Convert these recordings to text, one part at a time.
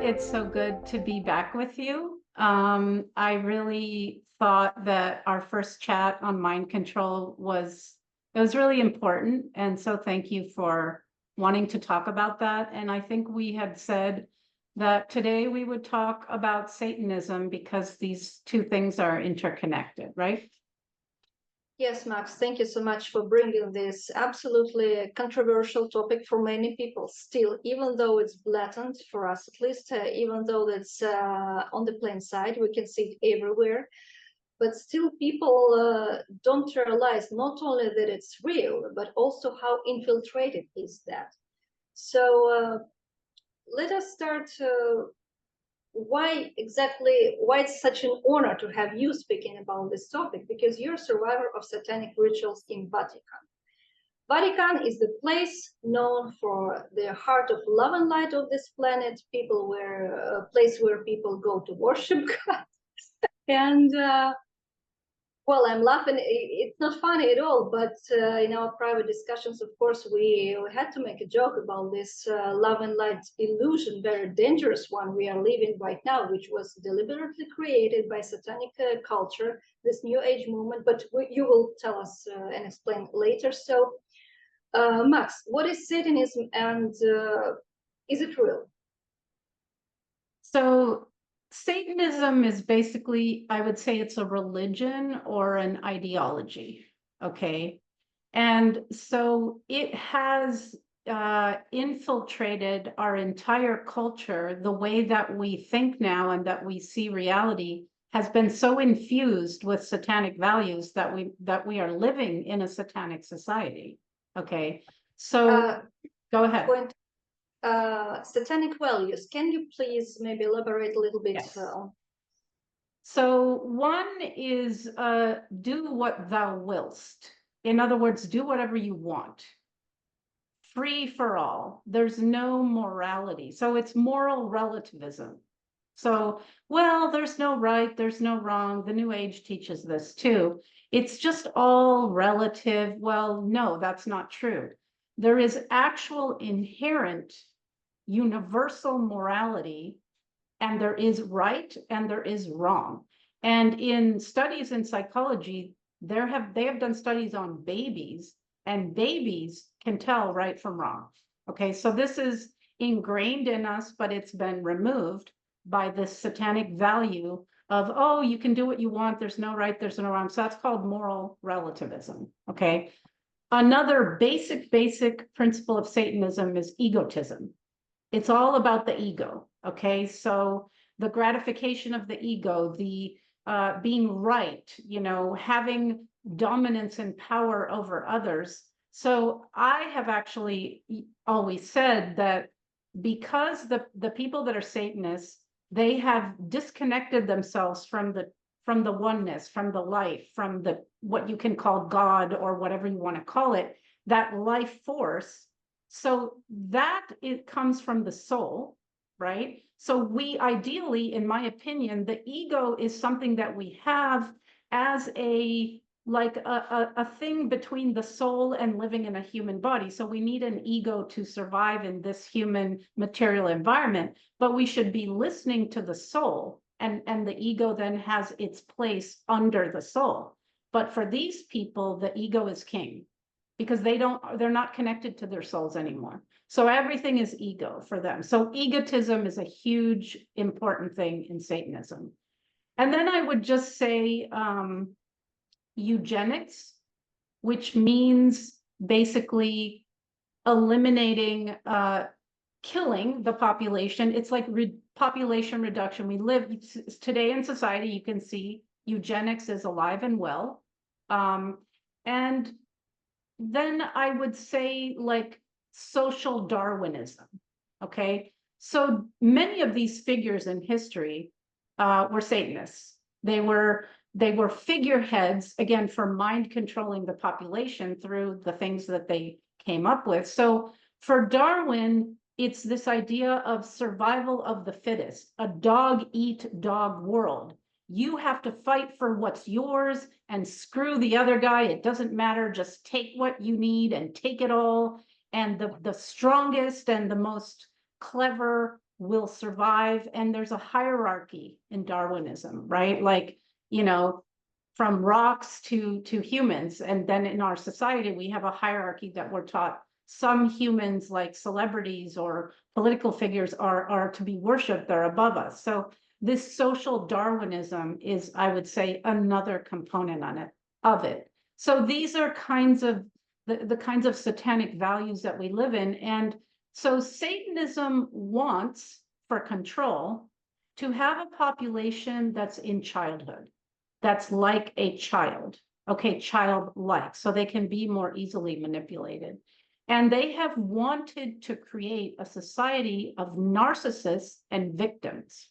it's so good to be back with you. I really thought that our first chat on mind control was really important. And so thank you for wanting to talk about that. And I think we had said that today we would talk about Satanism because these two things are interconnected, right? Yes, Max, thank you so much for bringing this absolutely controversial topic for many people still, even though it's blatant for us at least, even though it's on the plain side, we can see it everywhere. But still people don't realize not only that it's real, but also how infiltrated is that. So let us start why it's such an honor to have you speaking about this topic, because you're a survivor of satanic rituals in Vatican is the place known for the heart of love and light of this planet, a place where people go to worship God. And well, I'm laughing. It's not funny at all, but in our private discussions, of course, we had to make a joke about this love and light illusion, very dangerous one we are living right now, which was deliberately created by satanic culture, this new age movement, but you will tell us and explain later. So, Max, what is Satanism and is it real? So Satanism is basically, I would say it's a religion or an ideology, okay? And so it has infiltrated our entire culture. The way that we think now and that we see reality has been so infused with satanic values that we are living in a satanic society, okay? So go ahead. Point satanic values. Can you please maybe elaborate a little bit Yes. on? So one is do what thou willst. In other words, do whatever you want. Free for all. There's no morality. So it's moral relativism. So, well, there's no right, there's no wrong. The New Age teaches this too. It's just all relative. Well, no, that's not true. There is actual inherent universal morality, and there is right and there is wrong. And in studies in psychology, they have done studies on babies, and babies can tell right from wrong. Okay, so this is ingrained in us, but it's been removed by this satanic value of, oh, you can do what you want, there's no right, there's no wrong. So that's called moral relativism. Okay, another basic principle of Satanism is egotism. It's all about the ego. Okay, so the gratification of the ego, the being right, having dominance and power over others. So I have actually always said that because the people that are Satanists, they have disconnected themselves from the oneness, from the life, from the what you can call God or whatever you want to call it, that life force. So that it comes from the soul, right? So we ideally, in my opinion, the ego is something that we have as a thing between the soul and living in a human body. So we need an ego to survive in this human material environment, but we should be listening to the soul, and the ego then has its place under the soul. But for these people, the ego is king, because they're not connected to their souls anymore. So everything is ego for them. So egotism is a huge, important thing in Satanism. And then I would just say eugenics, which means basically eliminating, killing the population. It's like population reduction. We live today in society, you can see eugenics is alive and well. And then I would say like social Darwinism. Okay, so many of these figures in history were Satanists. They were figureheads, again, for mind controlling the population through the things that they came up with. So for Darwin, it's this idea of survival of the fittest, a dog eat dog world. You have to fight for what's yours and screw the other guy. It doesn't matter. Just take what you need and take it all. And the strongest and the most clever will survive. And there's a hierarchy in Darwinism, right? Like, you know, from rocks to humans. And then in our society, we have a hierarchy that we're taught. Some humans, like celebrities or political figures, are to be worshipped, they're above us. So this social Darwinism is, I would say, another component of it. So these are kinds of the kinds of satanic values that we live in. And so Satanism wants, for control, to have a population that's in childhood, that's like a child, okay, childlike, so they can be more easily manipulated. And they have wanted to create a society of narcissists and victims.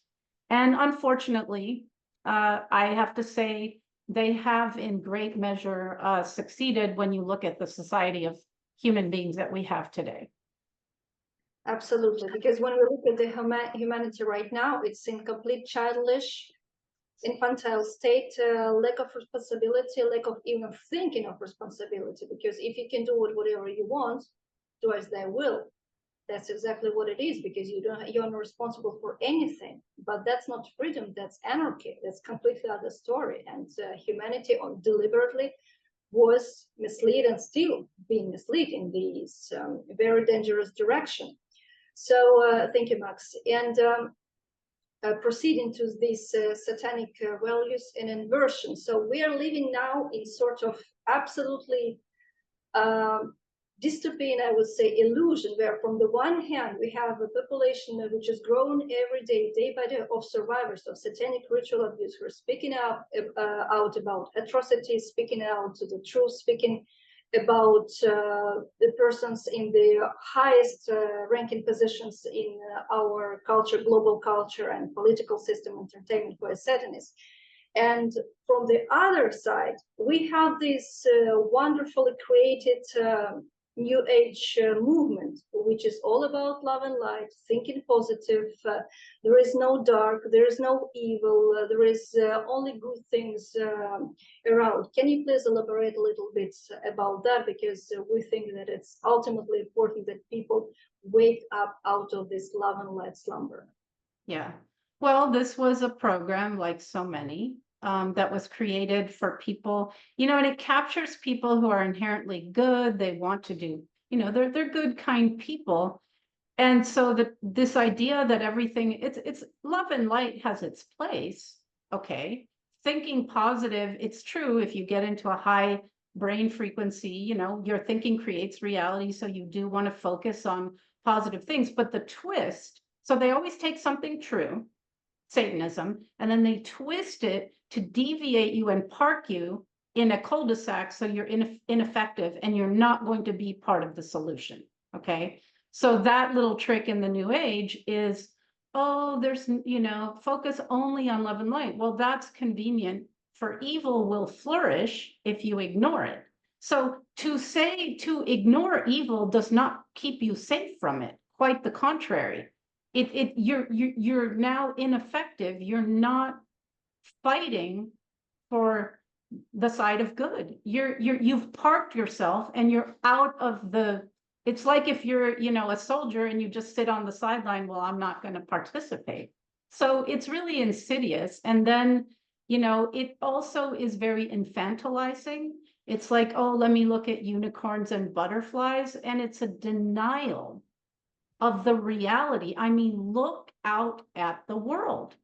And unfortunately, I have to say, they have in great measure succeeded when you look at the society of human beings that we have today. Absolutely, because when we look at the humanity right now, it's in complete childish, infantile state, lack of responsibility, lack of even thinking of responsibility. Because if you can do whatever you want, do as thy will. That's exactly what it is, because you're not responsible for anything. But that's not freedom, that's anarchy. That's completely other story. And humanity deliberately was misled and still being misled in this very dangerous direction. So thank you, Max. And proceeding to these satanic values and inversion. So we are living now in sort of absolutely dystopian, I would say, illusion, where from the one hand we have a population which is grown every day, day by day, of survivors of satanic ritual abuse who are speaking out about atrocities, speaking out to the truth, speaking about the persons in the highest ranking positions in our culture, global culture and political system, entertainment, who are Satanists. And from the other side, we have this wonderfully created New Age movement, which is all about love and light, thinking positive. There is no dark, there is no evil, there is only good things around. Can you please elaborate a little bit about that? Because we think that it's ultimately important that people wake up out of this love and light slumber. Yeah. Well, this was a program, like so many, that was created for people, and it captures people who are inherently good. They want to do, they're good, kind people. And so this idea that everything, it's love and light has its place. Okay. Thinking positive, it's true. If you get into a high brain frequency, your thinking creates reality. So you do want to focus on positive things. But the twist, so they always take something true, Satanism, and then they twist it to deviate you and park you in a cul-de-sac, so you're ineffective and you're not going to be part of the solution. Okay. So that little trick in the New Age is, oh, there's, focus only on love and light. Well, that's convenient, for evil will flourish if you ignore it. So to ignore evil does not keep you safe from it. Quite the contrary. You're now ineffective. You're not fighting for the side of good. You've parked yourself and you're out of the. It's like if you're, a soldier and you just sit on the sideline. Well, I'm not going to participate. So it's really insidious. And then, it also is very infantilizing. It's like, oh, let me look at unicorns and butterflies, and it's a denial of the reality. I mean, look out at the world.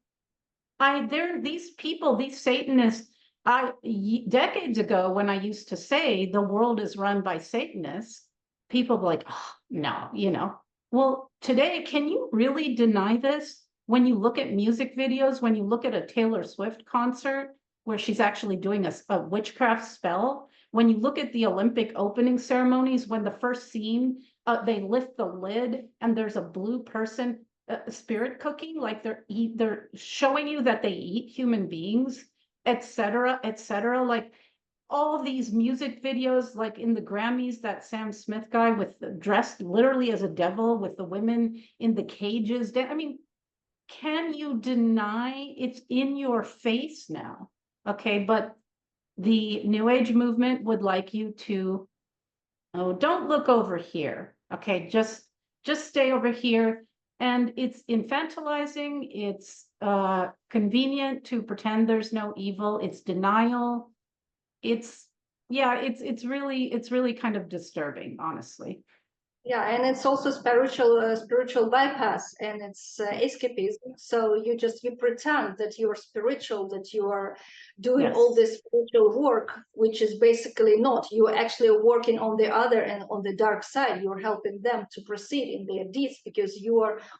These people, these Satanists, decades ago, when I used to say the world is run by Satanists, people were like, oh, no, Well, today, can you really deny this? When you look at music videos, when you look at a Taylor Swift concert, where she's actually doing a witchcraft spell, when you look at the Olympic opening ceremonies, when the first scene, they lift the lid and there's a blue person, spirit cooking, like they're showing you that they eat human beings, etc., etc. Like all these music videos, like in the Grammys, that Sam Smith guy dressed literally as a devil with the women in the cages. I mean, can you deny? It's in your face now? Okay, but the New Age movement would like you to, oh, don't look over here. Okay, just stay over here. And it's infantilizing, it's convenient to pretend there's no evil, it's denial. It's it's really kind of disturbing, honestly. Yeah, and it's also spiritual bypass, and it's escapism. So you pretend that you are spiritual, that you are doing all Yes. this spiritual work, which is basically not. You are actually working on the other and on the dark side. You're helping them to proceed in their deeds because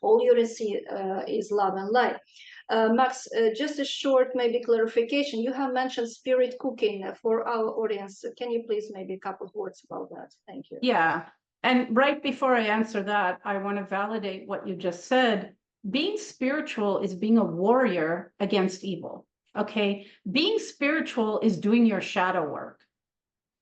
all you receive is love and light. Max, just a short maybe clarification. You have mentioned spirit cooking for our audience. Can you please maybe a couple of words about that? Thank you. Yeah. And right before I answer that, I want to validate what you just said. Being spiritual is being a warrior against evil. Okay. Being spiritual is doing your shadow work.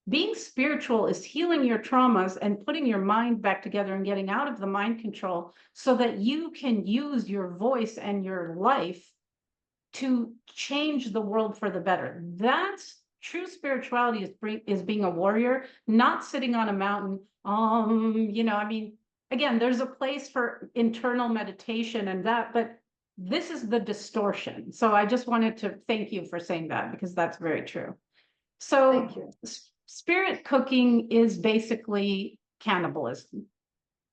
Being spiritual is healing your traumas and putting your mind back together and getting out of the mind control so that you can use your voice and your life to change the world for the better. That's true spirituality, is being a warrior, not sitting on a mountain. I mean, again, there's a place for internal meditation and that, but this is the distortion. So I just wanted to thank you for saying that, because that's very true. So Thank you. spirit cooking is basically cannibalism.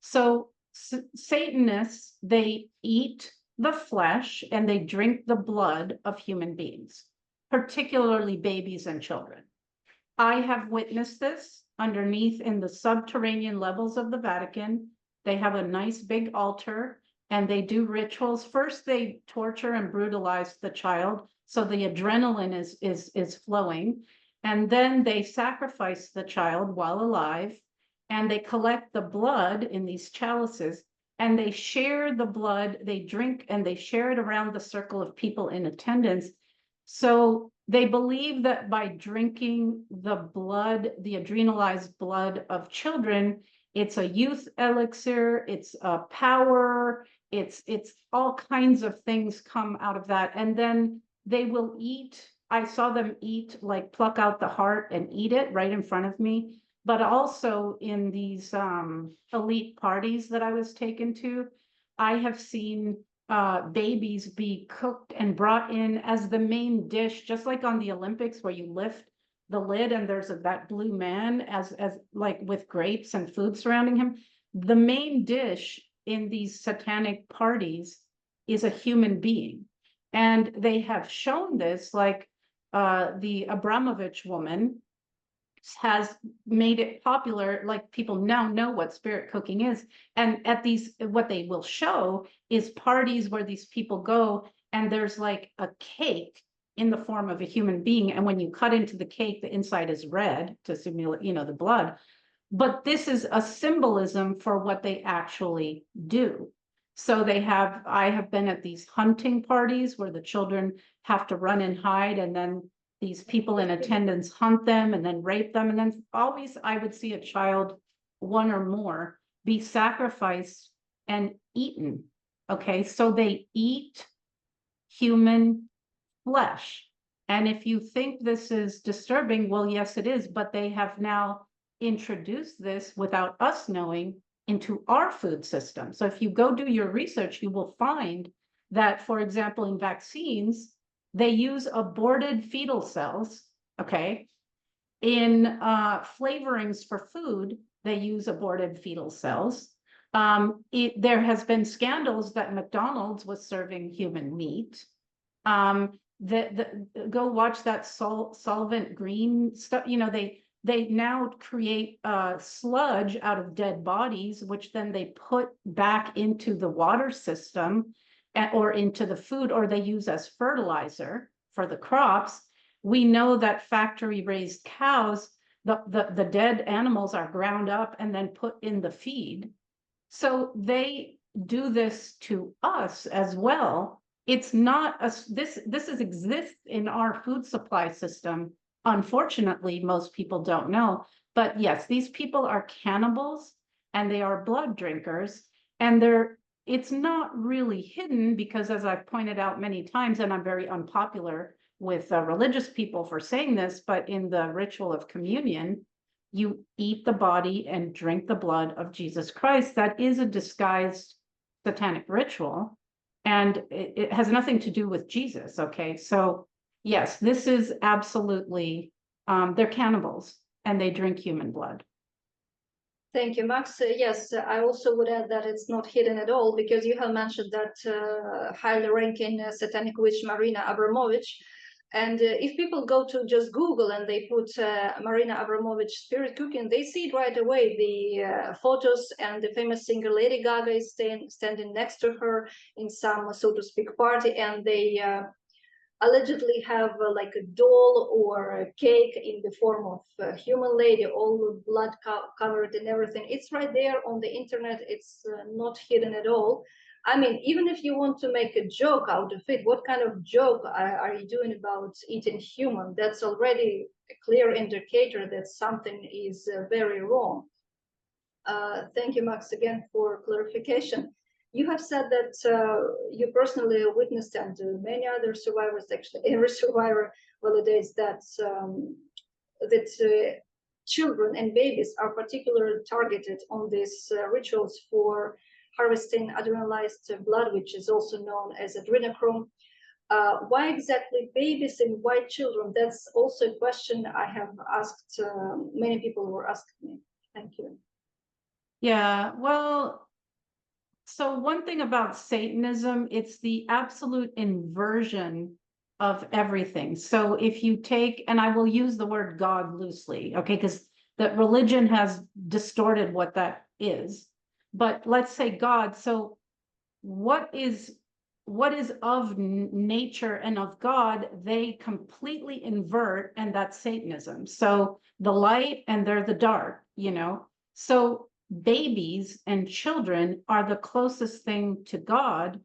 So Satanists, they eat the flesh and they drink the blood of human beings, particularly babies and children. I have witnessed this underneath in the subterranean levels of the Vatican. They have a nice big altar and they do rituals. First, they torture and brutalize the child, so the adrenaline is flowing. And then they sacrifice the child while alive, and they collect the blood in these chalices, and they share the blood, they drink and they share it around the circle of people in attendance. So they believe that by drinking the blood, the adrenalized blood of children, it's a youth elixir, it's a power, it's all kinds of things come out of that. And then they will eat. I saw them eat, like pluck out the heart and eat it right in front of me. But also in these elite parties that I was taken to, I have seen babies be cooked and brought in as the main dish, just like on the Olympics where you lift the lid and there's that blue man as like with grapes and food surrounding him. The main dish in these satanic parties is a human being. And they have shown this, like the Abramovich woman has made it popular, like people now know what spirit cooking is. And at these, what they will show is parties where these people go and there's like a cake in the form of a human being, and when you cut into the cake, the inside is red to simulate, the blood. But this is a symbolism for what they actually do. So I have been at these hunting parties where the children have to run and hide, and then these people in attendance hunt them and then rape them. And then always I would see a child, one or more, be sacrificed and eaten. Okay, so they eat human flesh. And if you think this is disturbing, well, yes, it is, but they have now introduced this without us knowing into our food system. So if you go do your research, you will find that, for example, in vaccines, they use aborted fetal cells, okay? In flavorings for food, they use aborted fetal cells. There has been scandals that McDonald's was serving human meat. Go watch that solvent green stuff. They now create sludge out of dead bodies, which then they put back into the water system or into the food, or they use as fertilizer for the crops. We know that factory raised cows, the dead animals are ground up and then put in the feed. So they do this to us as well. It's not this exists in our food supply system. Unfortunately, most people don't know. But yes, these people are cannibals and they are blood drinkers, and it's not really hidden because, as I've pointed out many times, and I'm very unpopular with religious people for saying this, but in the ritual of communion, you eat the body and drink the blood of Jesus Christ. That is a disguised satanic ritual, and it has nothing to do with Jesus. Okay, so yes, this is absolutely, they're cannibals and they drink human blood. Thank you, Max. Yes, I also would add that it's not hidden at all, because you have mentioned that highly ranking satanic witch Marina Abramovich. And if people go to just Google and they put Marina Abramovich spirit cooking, they see it right away, the photos, and the famous singer Lady Gaga is standing next to her in some, so to speak, party, and they allegedly have like a doll or a cake in the form of a human lady, all blood covered and everything. It's right there on the internet. It's not hidden at all. I mean, even if you want to make a joke out of it, what kind of joke are you doing about eating human? That's already a clear indicator that something is very wrong. Thank you, Max, again for clarification. You have said that you personally witnessed, and many other survivors, actually, every survivor validates that children and babies are particularly targeted on these rituals for harvesting adrenalized blood, which is also known as adrenochrome. Why exactly babies and why children? That's also a question I have asked, many people were asking me. Thank you. Yeah, well, so one thing about Satanism, it's the absolute inversion of everything. So if you take, and I will use the word God loosely, okay, because that religion has distorted what that is. But let's say God, so what is of nature and of God, they completely invert, and that's Satanism. So the light and they're the dark, you know. So babies and children are the closest thing to God.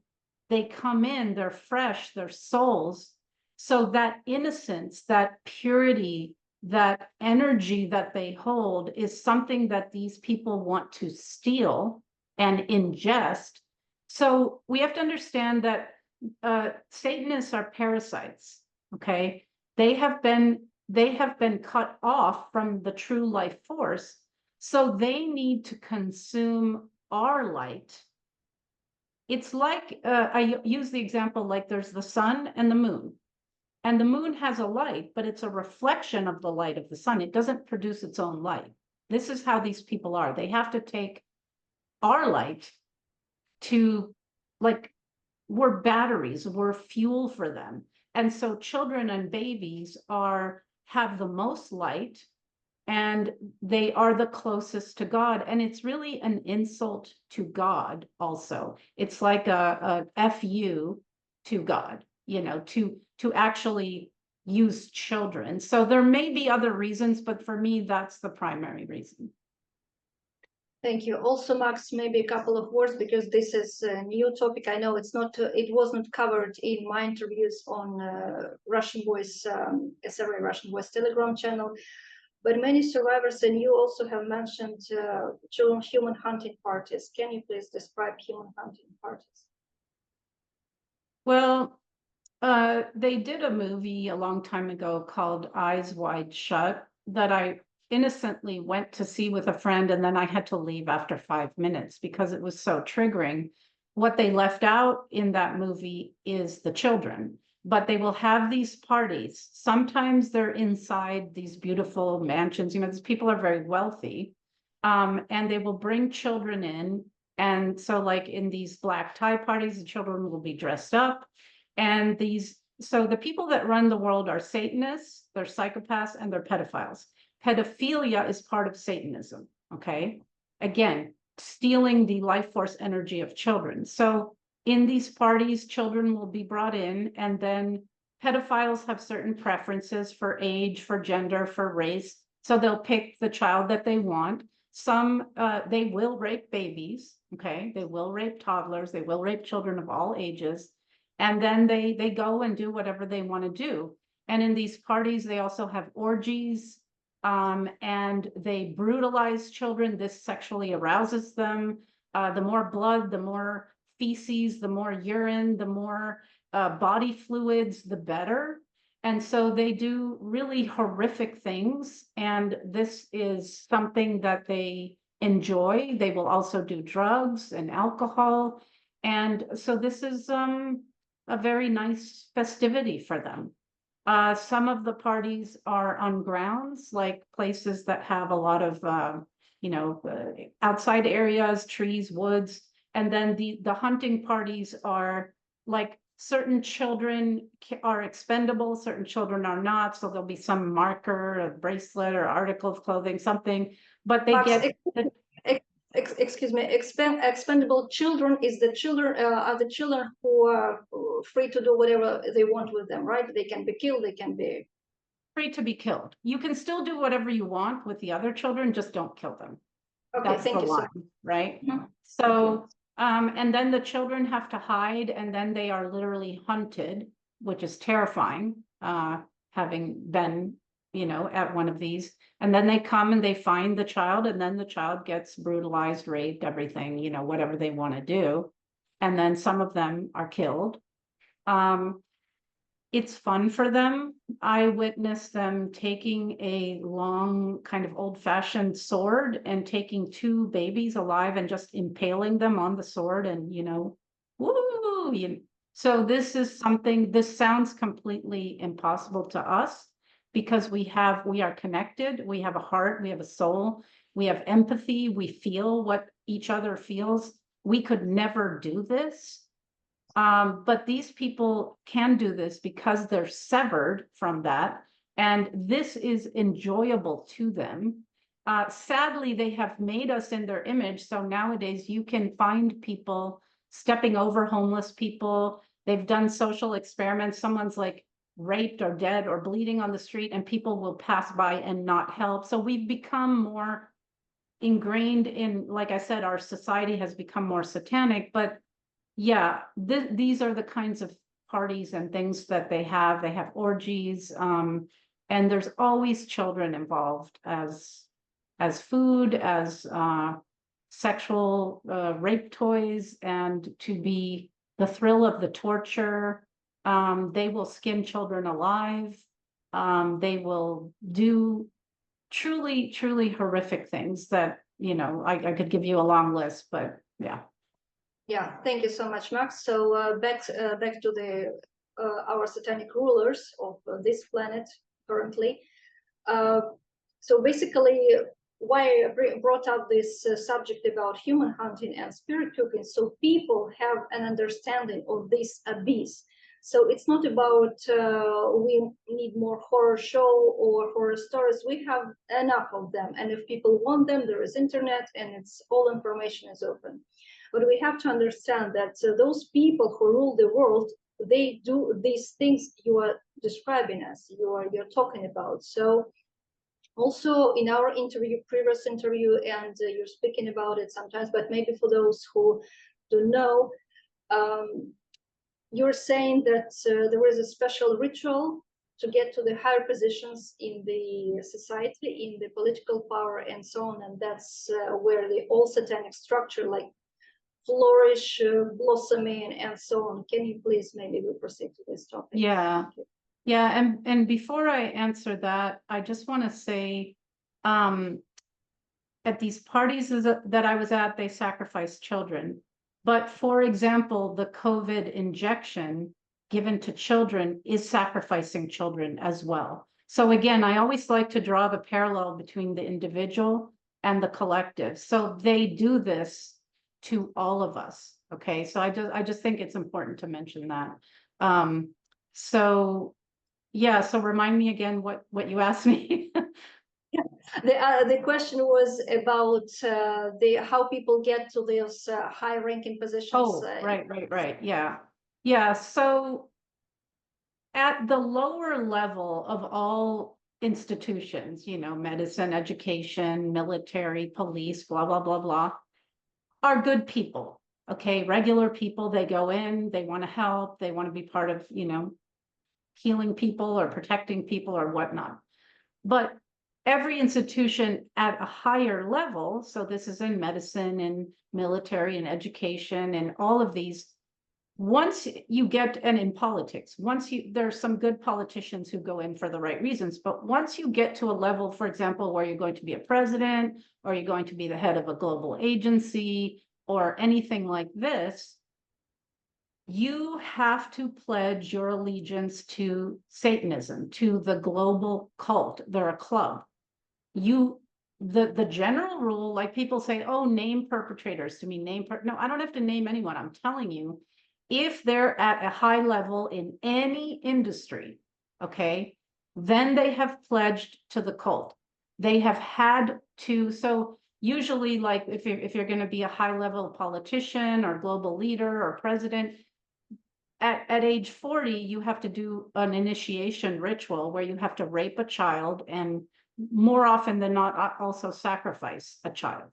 They come in, they're fresh, they're souls. So that innocence, that purity, that energy that they hold is something that these people want to steal and ingest. So we have to understand that Satanists are parasites, okay? They have been cut off from the true life force. So they need to consume our light. It's like, I use the example like there's the sun and the moon. And the moon has a light, but it's a reflection of the light of the sun. It doesn't produce its own light. This is how these people are. They have to take our light to, like, we're batteries, we're fuel for them. And so children and babies have the most light, and they are the closest to God. And it's really an insult to God also. It's like a FU to God, you know, to actually use children. So there may be other reasons, but for me, that's the primary reason. Thank you. Also, Max, maybe a couple of words, because this is a new topic. I know it's not, it was not covered in my interviews on Russian Voice, SRA Russian Voice Telegram channel. But many survivors, and you also have mentioned children human hunting parties. Can you please describe human hunting parties? Well, they did a movie a long time ago called Eyes Wide Shut that I innocently went to see with a friend, and then I had to leave after 5 minutes because it was so triggering. What they left out in that movie is the children, but they will have these parties. Sometimes they're inside these beautiful mansions. You know, these people are very wealthy, and they will bring children in. And so like in these black tie parties, the children will be dressed up. And so the people that run the world are Satanists, they're psychopaths, and they're pedophiles. Pedophilia is part of Satanism, okay? Again, stealing the life force energy of children. So in these parties, children will be brought in, and then pedophiles have certain preferences for age, for gender, for race. So they'll pick the child that they want. Some, they will rape babies, okay? They will rape toddlers, they will rape children of all ages. And then they go and do whatever they want to do. And in these parties, they also have orgies, and they brutalize children. This sexually arouses them. The more blood, the more feces, the more urine, the more body fluids, the better. And so they do really horrific things. And this is something that they enjoy. They will also do drugs and alcohol. And so this is a very nice festivity for them. Some of the parties are on grounds, like places that have a lot of, outside areas, trees, woods. And then the hunting parties are like certain children are expendable, certain children are not. So there'll be some marker, a bracelet or article of clothing, something, but they Max, get excuse me, expendable children is the children are the children who are free to do whatever they want with them, right? They can be killed, they can be free to be killed. You can still do whatever you want with the other children, just don't kill them. okay. That's Thank the you so line, right? Mhm. So, and then the children have to hide, and then they are literally hunted, which is terrifying, having been, at one of these. And then they come and they find the child, and then the child gets brutalized, raped, everything, whatever they want to do. And then some of them are killed. It's fun for them. I witnessed them taking a long kind of old-fashioned sword and taking two babies alive and just impaling them on the sword and, woo! So this is something, this sounds completely impossible to us because we are connected, we have a heart, we have a soul, we have empathy, we feel what each other feels. We could never do this. But these people can do this because they're severed from that, and this is enjoyable to them. Sadly, they have made us in their image, so nowadays you can find people stepping over homeless people. They've done social experiments. Someone's like raped or dead or bleeding on the street, and people will pass by and not help. So we've become more ingrained in, like I said, our society has become more satanic, but yeah, these are the kinds of parties and things that they have. They have orgies, and there's always children involved as food, as sexual rape toys, and to be the thrill of the torture. They will skin children alive. They will do truly, truly horrific things that, I could give you a long list, but yeah. Yeah, thank you so much, Max. So back to the our satanic rulers of this planet currently. So basically, why I brought up this subject about human hunting and spirit cooking, so people have an understanding of this abyss. So it's not about we need more horror show or horror stories. We have enough of them, and if people want them, there is internet, and it's all information is open. But we have to understand that those people who rule the world, they do these things you are describing us, you're talking about. So also in our previous interview, and you're speaking about it sometimes, but maybe for those who don't know, you're saying that there is a special ritual to get to the higher positions in the society, in the political power and so on, and that's where the all satanic structure like flourish, blossoming, and so on. Can you please maybe we proceed to this topic? Yeah. Yeah, and before I answer that, I just want to say, at these parties that I was at, they sacrificed children. But for example, the COVID injection given to children is sacrificing children as well. So again, I always like to draw the parallel between the individual and the collective. So they do this to all of us. Okay, so I just think it's important to mention that. So yeah, so remind me again what you asked me. The question was about the how people get to those high ranking positions. Oh, right. Yeah. So at the lower level of all institutions, medicine, education, military, police, blah, blah, blah, blah, are good people. Okay. Regular people, they go in, they want to help, they want to be part of, healing people or protecting people or whatnot. But every institution at a higher level, so this is in medicine and military and education and all of these, once you get, and in politics, there's some good politicians who go in for the right reasons, but once you get to a level, for example, where you're going to be a president, or you're going to be the head of a global agency, or anything like this, you have to pledge your allegiance to Satanism, to the global cult. They're a club. The general rule, like people say, oh, name perpetrators to me, no, I don't have to name anyone. I'm telling you, if they're at a high level in any industry, okay, then they have pledged to the cult. They have had to, so usually like if you're going to be a high level politician or global leader or president, at age 40, you have to do an initiation ritual where you have to rape a child and more often than not also sacrifice a child.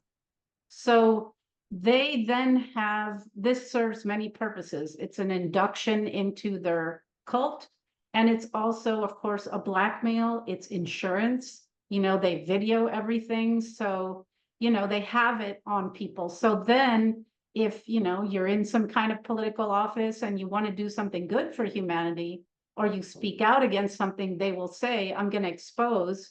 So they then have, this serves many purposes. It's an induction into their cult. And it's also, of course, a blackmail. It's insurance. You know, they video everything. So, you know, they have it on people. So then if, you know, you're in some kind of political office and you want to do something good for humanity, or you speak out against something, they will say, I'm going to expose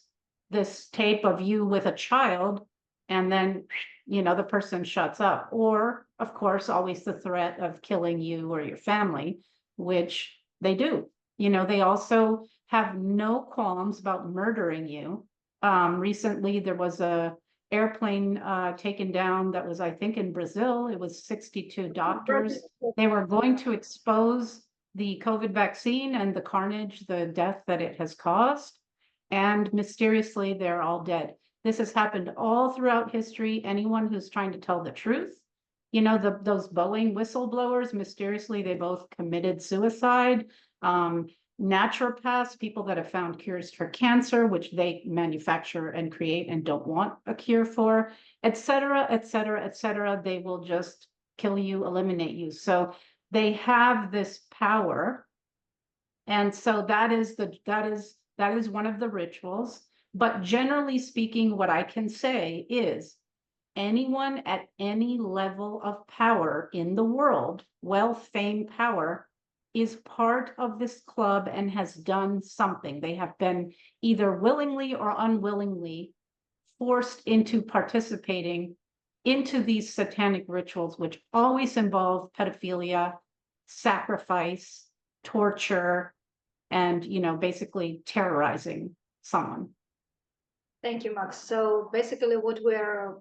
this tape of you with a child. And then, you know, the person shuts up. Or, of course, always the threat of killing you or your family, which they do. You know, they also have no qualms about murdering you. Recently, there was a airplane taken down that was, I think, in Brazil. It was 62 doctors. They were going to expose the COVID vaccine and the carnage, the death that it has caused. And mysteriously, they're all dead. This has happened all throughout history. Anyone who's trying to tell the truth, you know, those Boeing whistleblowers, mysteriously, they both committed suicide. Naturopaths, people that have found cures for cancer, which they manufacture and create and don't want a cure for, et cetera, et cetera, et cetera. They will just kill you, eliminate you. So they have this power. And so that is one of the rituals. But generally speaking, what I can say is anyone at any level of power in the world, wealth, fame, power, is part of this club and has done something. They have been either willingly or unwillingly forced into participating into these satanic rituals, which always involve pedophilia, sacrifice, torture, and, you know, basically terrorizing someone. Thank you, Max. So basically what we're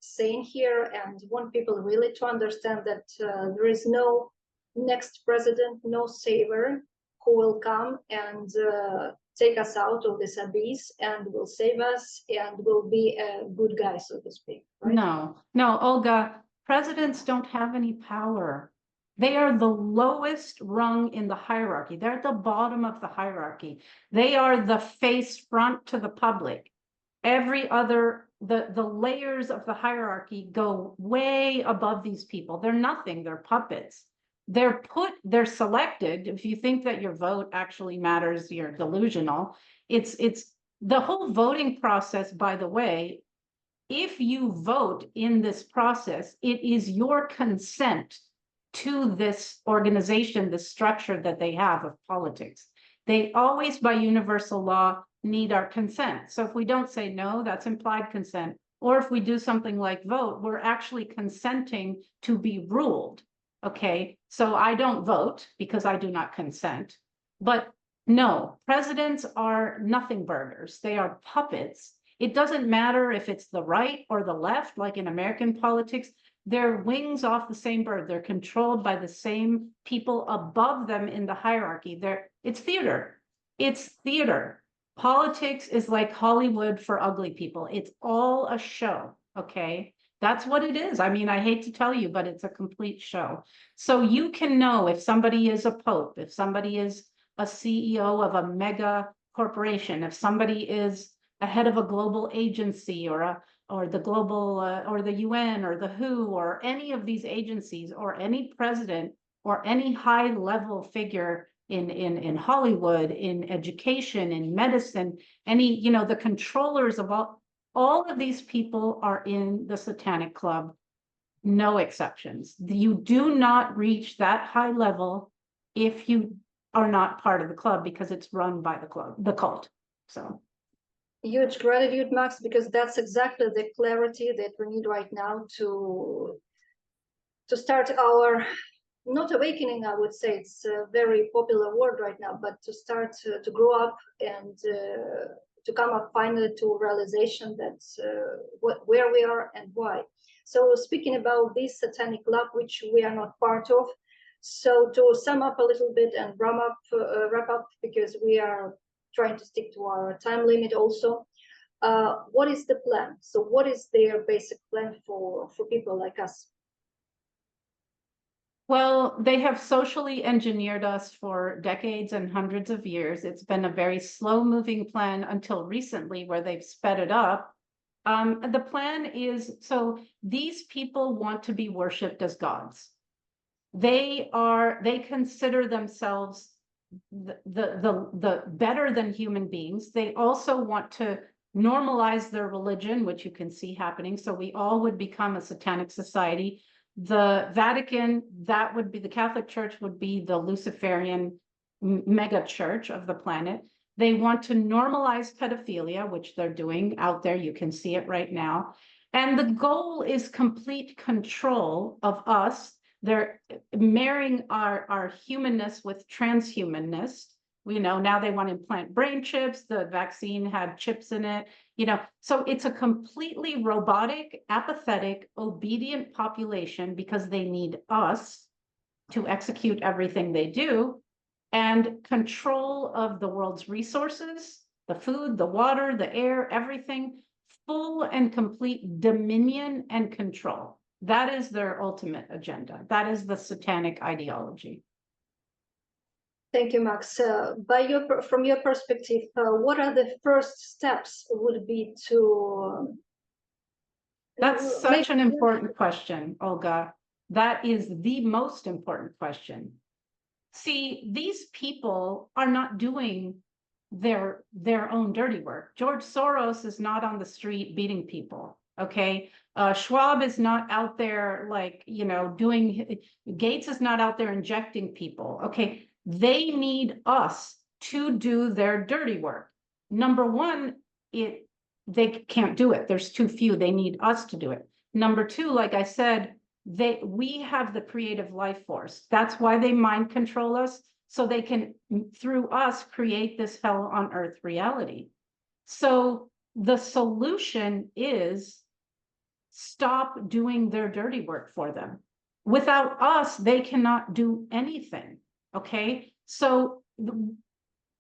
saying here and want people really to understand that there is no next president, no savior who will come and take us out of this abyss and will save us and will be a good guy, so to speak. Right? No, Olga, presidents don't have any power. They are the lowest rung in the hierarchy. They're at the bottom of the hierarchy. They are the face front to the public. Every other, the layers of the hierarchy go way above these people. They're nothing, they're puppets. They're selected. If you think that your vote actually matters, you're delusional. It's the whole voting process, by the way, if you vote in this process, it is your consent to this organization, the structure that they have of politics. They always, by universal law, need our consent. So if we don't say no, that's implied consent. Or if we do something like vote, we're actually consenting to be ruled. Okay, so I don't vote because I do not consent. But no, presidents are nothing burgers. They are puppets. It doesn't matter if it's the right or the left, like in American politics. They're wings off the same bird. They're controlled by the same people above them in the hierarchy. It's theater. It's theater. Politics is like Hollywood for ugly people. It's all a show, okay? That's what it is. I mean, I hate to tell you, but it's a complete show. So you can know if somebody is a pope, if somebody is a CEO of a mega corporation, if somebody is a head of a global agency or the global or the UN or the WHO or any of these agencies or any president or any high level figure in Hollywood, in education, in medicine, any, you know, the controllers of all of these people are in the Satanic Club, no exceptions. You do not reach that high level if you are not part of the club because it's run by the club, the cult. So. Huge gratitude, Max, because that's exactly the clarity that we need right now to start our not awakening, I would say it's a very popular word right now, but to start to grow up and to come up finally to realization that where we are and why. So speaking about this satanic club, which we are not part of, so to sum up a little bit and wrap up, because we are trying to stick to our time limit also. What is the plan? So what is their basic plan for people like us? Well, they have socially engineered us for decades and hundreds of years. It's been a very slow-moving plan until recently, where they've sped it up. The plan is, so these people want to be worshipped as gods. They consider themselves the better than human beings. They also want to normalize their religion, which you can see happening. So we all would become a satanic society. The Vatican, that would be the Catholic Church, would be the Luciferian mega church of the planet. They want to normalize pedophilia, which they're doing out there. You can see it right now. And the goal is complete control of us. They're marrying our humanness with transhumanness. You know, now they want to implant brain chips. The vaccine had chips in it. You know, so it's a completely robotic, apathetic, obedient population because they need us to execute everything they do, and control of the world's resources, the food, the water, the air, everything, full and complete dominion and control. That is their ultimate agenda. That is the satanic ideology. Thank you, Max. From your perspective, what are the first steps would be to? That's such an important question, Olga. That is the most important question. See, these people are not doing their own dirty work. George Soros is not on the street beating people. Okay. Schwab is not out there, like, you know, Gates is not out there injecting people. Okay. They need us to do their dirty work. Number one, they can't do it. There's too few. They need us to do it. Number two, like I said, we have the creative life force. That's why they mind control us, so they can, through us, create this hell on earth reality. So the solution is stop doing their dirty work for them. Without us, they cannot do anything. Okay. So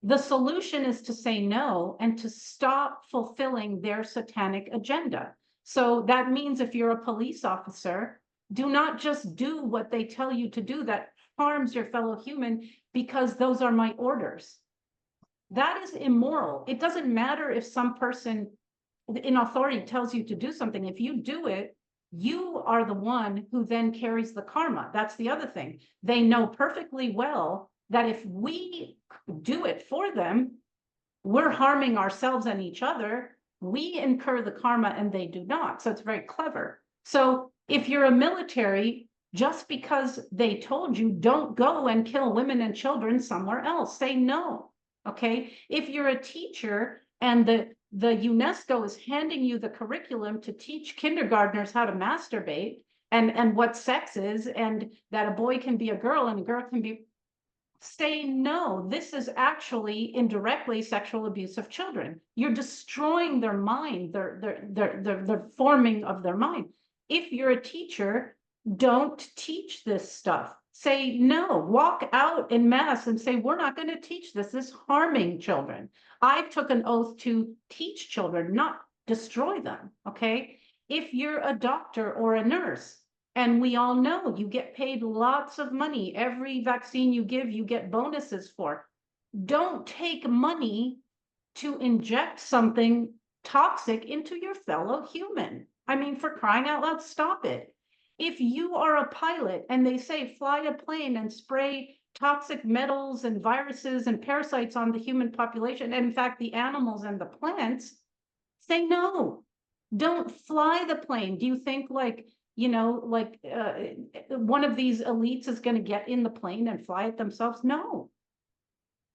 the solution is to say no and to stop fulfilling their satanic agenda. So that means if you're a police officer, do not just do what they tell you to do that harms your fellow human because those are my orders. That is immoral. It doesn't matter if some person in authority tells you to do something. If you do it, you are the one who then carries the karma. That's the other thing. They know perfectly well that if we do it for them, we're harming ourselves and each other. We incur the karma and they do not. So it's very clever. So if you're a military, just because they told you, don't go and kill women and children somewhere else, say no. Okay. If you're a teacher and the UNESCO is handing you the curriculum to teach kindergartners how to masturbate and what sex is, and that a boy can be a girl and a girl can be, say no. This is actually indirectly sexual abuse of children. You're destroying their mind, their forming of their mind. If you're a teacher, don't teach this stuff. Say no. Walk out in mass and say, we're not going to teach this. This is harming children. I took an oath to teach children, not destroy them. Okay. If you're a doctor or a nurse, and we all know you get paid lots of money. Every vaccine you give, you get bonuses for. Don't take money to inject something toxic into your fellow human. I mean, for crying out loud, stop it. If you are a pilot and they say fly a plane and spray toxic metals and viruses and parasites on the human population, and in fact, the animals and the plants, say no. Don't fly the plane. Do you think like, you know, like one of these elites is going to get in the plane and fly it themselves? No.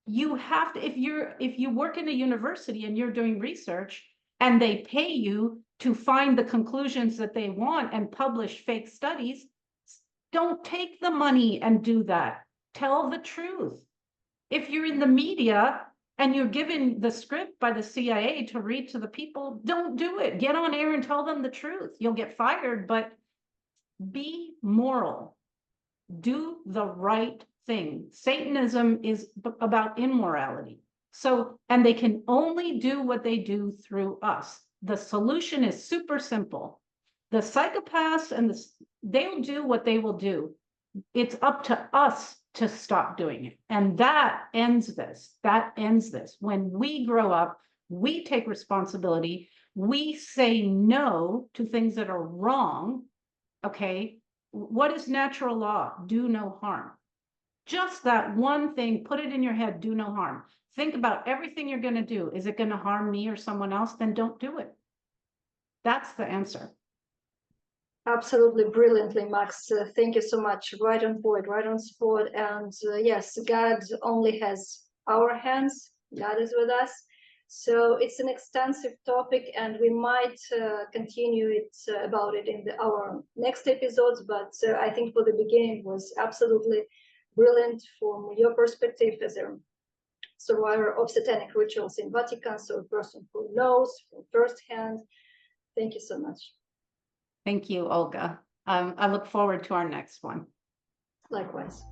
You have to, if you work in a university and you're doing research and they pay you to find the conclusions that they want and publish fake studies, Don't take the money and do that. Tell the truth. If you're in the media and you're given the script by the CIA to read to the people, don't do it. Get on air and tell them the truth. You'll get fired, but be moral. Do the right thing. Satanism is about immorality. So, and they can only do what they do through us. The solution is super simple. The psychopaths they'll do what they will do. It's up to us to stop doing it. And that ends this. That ends this. When we grow up, we take responsibility. We say no to things that are wrong. Okay. What is natural law? Do no harm. Just that one thing, put it in your head, do no harm. Think about everything you're going to do. Is it going to harm me or someone else? Then don't do it. That's the answer. Absolutely brilliantly, Max. Thank you so much. Right on point, right on spot. And yes, God only has our hands. God is with us. So it's an extensive topic, and we might continue about it in our next episodes. But I think for the beginning it was absolutely brilliant from your perspective as a survivor of satanic rituals in Vatican, so a person who knows from firsthand. Thank you so much. Thank you, Olga. I look forward to our next one. Likewise.